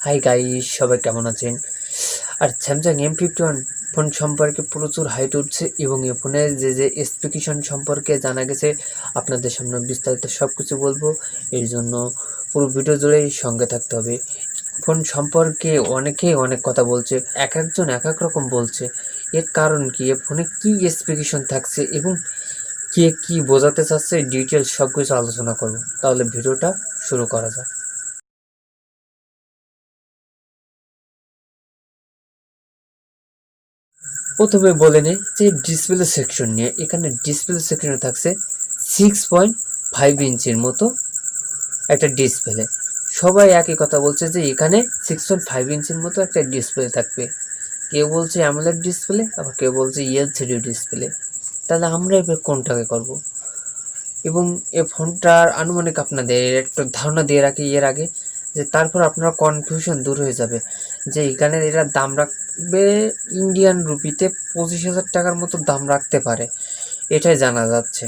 Hi guys, সবাই কেমন আছেন? আর স্যামসাং M51 ফোন সম্পর্কে প্রচুর হাইট উঠছে এবং এই ফোনের যে স্পেসিফিকেশন সম্পর্কে জানা গেছে আপনাদের সামনে বিস্তারিত সব কিছু বলবো। এর জন্য পুরো ভিডিও জুড়েই সঙ্গে থাকতে হবে। ফোন সম্পর্কে অনেকেই অনেক কথা বলছে, এক একজন এক এক রকম বলছে। এর কারণ কি, এ ফোনে কী স্পেসিফিকেশন থাকছে এবং কে কী বোঝাতে চাচ্ছে ডিটেলস সব কিছু আলোচনা করব। তাহলে ভিডিওটা শুরু করা যাক। প্রথমে বলে নেই যে ডিসপ্লে সেকশন নিয়ে। এখানে ডিসপ্লে সেকশনে থাকছে 6.5 ইঞ্চির মতো একটা ডিসপ্লে। সবাই একই কথা বলছে যে এখানে 6.5 ইঞ্চির মতো একটা ডিসপ্লে থাকবে। কেউ বলছে অ্যামোলেড ডিসপ্লে, আবার কেউ বলছে এলসিডি ডিসপ্লে। তাহলে আমরা এবার কোনটাকে করব? এবং এই ফোনটার আনুমানিক আপনাদের একটা ধারণা দিয়ে রাখি এর আগে, যে তারপর আপনার কনফিউশন দূর হয়ে যাবে যে এখানে এরা দাম রাখবে ইন্ডিয়ান রুপিতে 25,000 টাকার মতো দাম রাখতে পারে, এটাই জানা যাচ্ছে।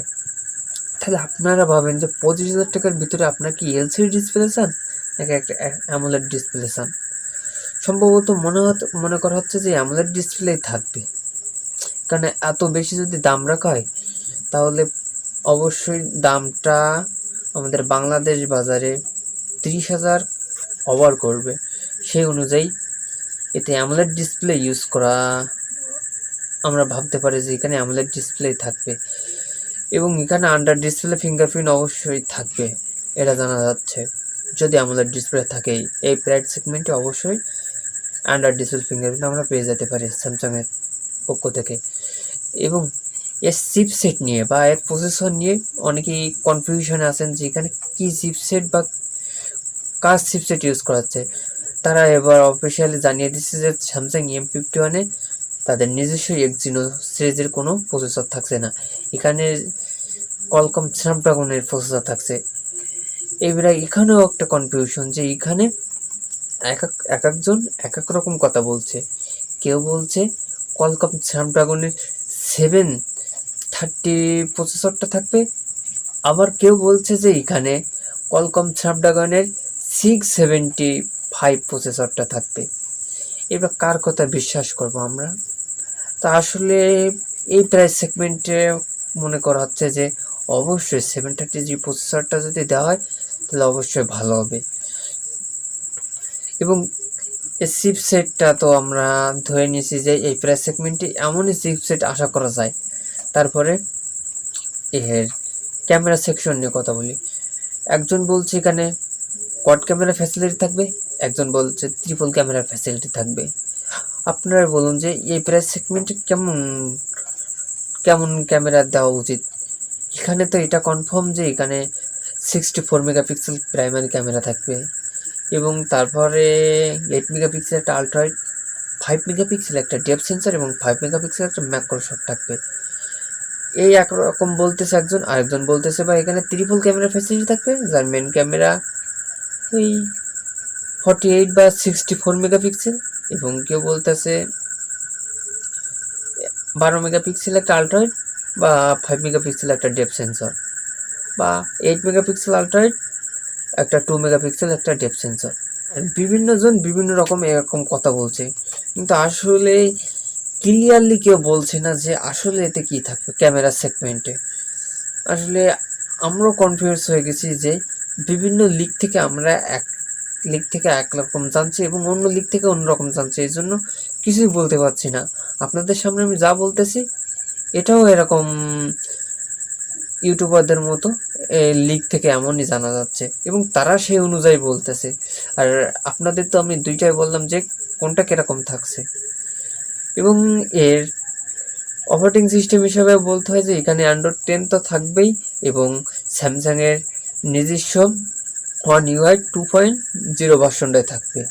তাহলে আপনারা ভাবেন যে 25,000 টাকার ভিতরে আপনার কি এলসিডি ডিসপ্লে চান নাকি একটা অ্যামোলেড ডিসপ্লে চান? সম্ভবত মনে করা হচ্ছে যে অ্যামোলেড ডিসপ্লেই থাকবে, কারণ এত বেশি যদি দাম রাখা হয় তাহলে অবশ্যই দামটা আমাদের বাংলাদেশ বাজারে 30,000 ওভার করবে। সেই অনুযায়ী এতে অ্যামোলেড ডিসপ্লে ইউজ করা আমরা ভাবতে পারি যে এখানে অ্যামোলেড ডিসপ্লে থাকবে এবং এখানে আন্ডার ডিসপ্লে ফিঙ্গারপ্রিন্ট অবশ্যই থাকবে, এটা জানা যাচ্ছে। যদি অ্যামোলেড ডিসপ্লে থাকে এই প্রাইস সেগমেন্টে অবশ্যই আন্ডার ডিসপ্লে ফিঙ্গারপ্রিন্ট আমরা পেয়ে যেতে পারি স্যামসাংয়ের পক্ষ থেকে। এবং এর চিপসেট নিয়ে বা এর প্রসেসর নিয়ে অনেকেই কনফিউশনে আছেন যে এখানে কী চিপসেট বা কার চিপসেট ইউজ করা হচ্ছে। তারা এবার অফিসিয়ালি জানিয়ে দিচ্ছে যে স্যামসাং M51-এ তাদের নিজস্ব এক্সিনো সিরিজের কোনো প্রসেসর থাকছে না, এখানে কলকম স্ন্যাপড্রাগনের প্রসেসর থাকছে। এবারে এখানেও একটা কনফিউশন যে এখানে এক একজন এক এক রকম কথা বলছে। কেউ বলছে কলকম স্ন্যাপড্রাগনের 730 প্রসেসরটা থাকবে, আবার কেউ বলছে যে এখানে কলকম স্ন্যাপড্রাগনের 675 প্রসেসরটা থাকবে। এবার কার কথা বিশ্বাস করব আমরা? তা আসলে এই প্রাইস সেগমেন্টে মনে করা হচ্ছে যে অবশ্যই 730G প্রসেসরটা যদি দেওয়া হয় তাহলে অবশ্যই ভালো হবে। এবং এই চিপসেটটা তো আমরা ধরে নিয়েছি যে এই প্রাইস সেগমেন্টে এমনই চিপসেট আশা করা যায়। তারপরে এর ক্যামেরা সেকশন নিয়ে কথা বলি। একজন বলছে এখানে কোয়াড ক্যামেরা ফ্যাসিলিটি থাকবে, একজন বলছে ট্রিপল ক্যামেরা ফ্যাসিলিটি থাকবে। আপনারা বলুন যে এই প্রাইস সেগমেন্টে কেমন ক্যামেরা দেওয়া উচিত? এখানে তো এটা কনফার্ম যে এখানে 64 মেগাপিক্সেল প্রাইমারি ক্যামেরা থাকবে এবং তারপরে 8 মেগাপিক্সেল একটা আলট্রাওয়াইড, 5 মেগাপিক্সেল একটা ডেপথ সেন্সর এবং 5 মেগাপিক্সেল একটা ম্যাক্রো শট থাকবে। এই একরকম বলতেছে একজন, আরেকজন বলতেছে বা এখানে ট্রিপল ক্যামেরা ফ্যাসিলিটি থাকবে, যার মেন ক্যামেরা ওই 48 বা 64 মেগাপিক্সেল এবং কেউ বলতেছে 12 মেগাপিক্সেল একটা আলট্রাওয়াইড বা 5 মেগাপিক্সেল একটা ডেপথ সেন্সর বা 8 মেগাপিক্সেল আলট্রাওয়াইড একটা 2 মেগাপিক্সেল একটা ডেপথ সেন্সর। বিভিন্ন জন বিভিন্ন রকম এরকম কথা বলছে, কিন্তু আসলে ক্লিয়ারলি কেউ বলছে না যে আসলে এতে কি থাকবে ক্যামেরা সেগমেন্টে। আসলে আমরাও কনফিউজ হয়ে গেছি যে বিভিন্ন লিক থেকে আমরা এক লিক থেকে একরকম জানছি এবং অন্য লিক থেকে অন্যরকম জানছি, এই জন্য কিছুই বলতে পারছি না। আপনাদের সামনে আমি যা বলতেছি এটাও এরকম ইউটিউবারদের মতো লিক থেকে এমনই জানা যাচ্ছে এবং তারা সেই অনুযায়ী বলতেছে। আর আপনাদের তো আমি দুইটাই বললাম যে কোনটা কীরকম থাকছে। এবং এর অপারেটিং সিস্টেম হিসাবে বলতে হয় যে এখানে অ্যান্ড্রয়েড 10 তো থাকবেই এবং স্যামসাংয়ের নিজস্ব ওয়ান UI 2.0 ভার্সনটাই থাকবে।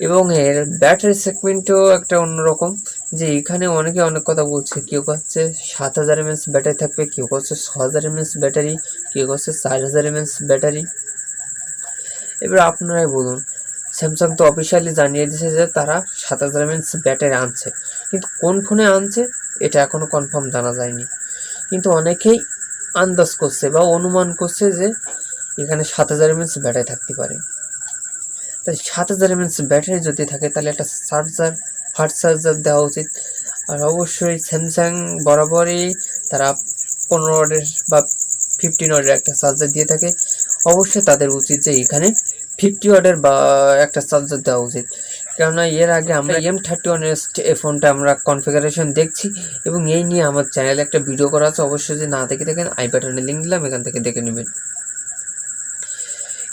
এবং এর ব্যাটারি সেগমেন্টও একটা অন্যরকম, যে এখানে অনেকে অনেক কথা বলছে। কেউ করছে 7,000 mAh ব্যাটারি থাকবে, কেউ করছে 6,000 mAh ব্যাটারি, কেউ করছে 4,000 mAh ব্যাটারি। এবার আপনারাই বলুন, স্যামসাং তো অফিসিয়ালি জানিয়ে দিয়েছে যে তারা 7,000 mAh ব্যাটারি আনছে, কিন্তু কোন ফোনে আনছে এটা এখনও কনফার্ম জানা যায়নি। কিন্তু অনেকেই আন্দাজ করছে বা অনুমান করছে যে এখানে 7,000 mAh ব্যাটারি থাকতে পারে। তাই 7000 mAh ব্যাটারি যদি থাকে তাহলে একটা চার্জার, ফাস্ট চার্জার দেওয়া উচিত। আর অবশ্যই স্যামসাং বরাবরই তারা 15 ওয়াটের বা 15 ওয়াটের একটা চার্জার দিয়ে থাকে। অবশ্যই তাদের উচিত যে এখানে 50 ওয়াটের বা একটা চার্জার দেওয়া উচিত। কেননা এর আগে আমরা M51 এই ফোনটা আমরা কনফিগারেশন দেখছি এবং এই নিয়ে আমার চ্যানেলে একটা ভিডিও করা আছে, অবশ্যই যদি না দেখে থাকেন আই বাটনে লিঙ্ক দিলাম, এখান থেকে দেখে নেবেন।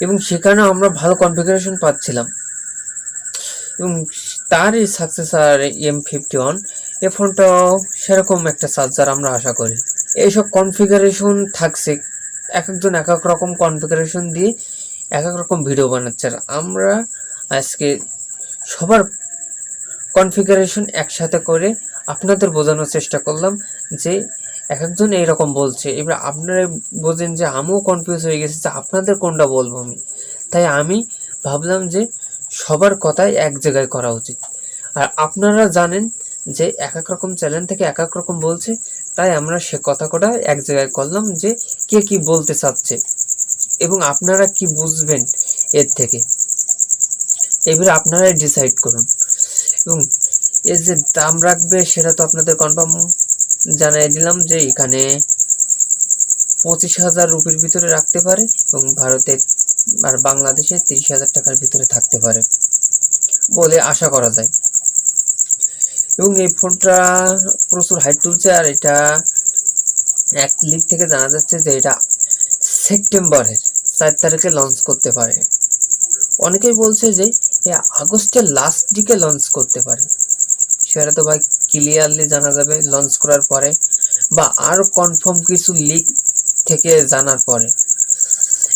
এবং সেখানেও আমরা ভালো কনফিগারেশন পাচ্ছিলাম এবং তার এই সাকসেসর M51 এই ফোনটাও সেরকম একটা চার্জার আমরা আশা করি। এইসব কনফিগারেশন থাকছে, এক একজন এক এক রকম কনফিগারেশন দিয়ে এক এক রকম ভিডিও বানাচ্ছে। আর আমরা আজকে সবার কনফিগারেশন একসাথে করে আপনাদের বোঝানোর চেষ্টা করলাম যে এক একজন এইরকম বলছে। এবার আপনারা বোঝেন যে আমিও কনফিউজ হয়ে গেছি যে আপনাদের কোনটা বলবো আমি। তাই আমি ভাবলাম যে সবার কথাই এক জায়গায় করা উচিত। আর আপনারা জানেন যে এক এক রকম চ্যানেল থেকে এক এক রকম বলছে, তাই আমরা সে কথা কটা এক জায়গায় করলাম যে কে কি বলতে চাচ্ছে এবং আপনারা কি বুঝবেন এর থেকে, এবার আপনারাই ডিসাইড করুন। এবং এর যে দাম রাখবে সেটা তো আপনাদের কনফার্ম জানিয়ে দিলাম যে এখানে 25,000 রুপির ভিতরে রাখতে পারে এবং ভারতে আর বাংলাদেশে 30,000 টাকার ভিতরে থাকতে পারে বলে আশা করা যায়। এবং এই ফোনটা প্রচুর হাইপ তুলছে। আর এটা এক লিক থেকে জানা যাচ্ছে যে এটা সেপ্টেম্বরের 4 তারিখে লঞ্চ করতে পারে। অনেকেই বলছে যে আগস্টের লাস্ট দিকে লঞ্চ করতে পারে, সেটা তো ভাই ক্লিয়ারলি জানা যাবে লঞ্চ করার পরে বা আরো কনফার্ম কিছু লিক থেকে জানার পরে।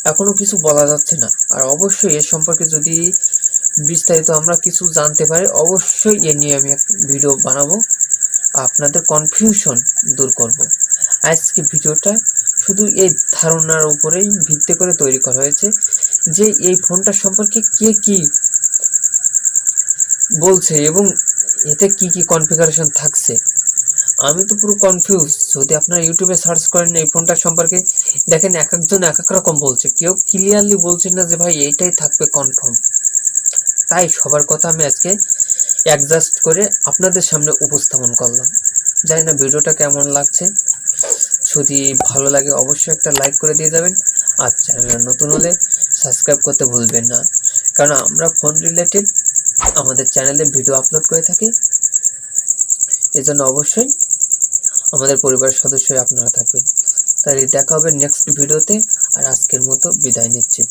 এখনো কিছু বলা যাচ্ছে না। আর অবশ্যই এর সম্পর্কে যদি বিস্তারিত আমরা কিছু জানতে পারি অবশ্যই এ নিয়ে আমি একটা ভিডিও বানাবো, আপনাদের কনফিউশন দূর করব। আজকে ভিডিওটা শুধু এই ধারণার উপরেই ভিত্তি করে তৈরি করা হয়েছে যে এই ফোনটা সম্পর্কে কে কি বলছে এবং এতে কি কি কনফিগারেশন থাকছে। আমি তো পুরো কনফিউজ। যদি আপনারা ইউটিউবে সার্চ করেন এই ফোনটার সম্পর্কে দেখেন এক একজন এক এক রকম বলছে, কেউ ক্লিয়ারলি বলছে না যে ভাই এইটাই থাকবে কনফার্ম। তাই সবার কথা আমি আজকে অ্যাডজাস্ট করে আপনাদের সামনে উপস্থাপন করলাম। জানি না ভিডিওটা কেমন লাগছে, যদি ভালো লাগে অবশ্যই একটা লাইক করে দিয়ে যাবেন। আর চ্যানেলে নতুন হলে সাবস্ক্রাইব করতে ভুলবেন না, কারণ আমরা ফোন রিলেটেড আমাদের চ্যানেলে ভিডিও আপলোড করে থাকি। এজন্য অবশ্যই আমাদের পরিবারের সদস্য আপনারা থাকবেন। তাহলে দেখা হবে নেক্সট ভিডিওতে। আর আজকের মতো বিদায় নিচ্ছি।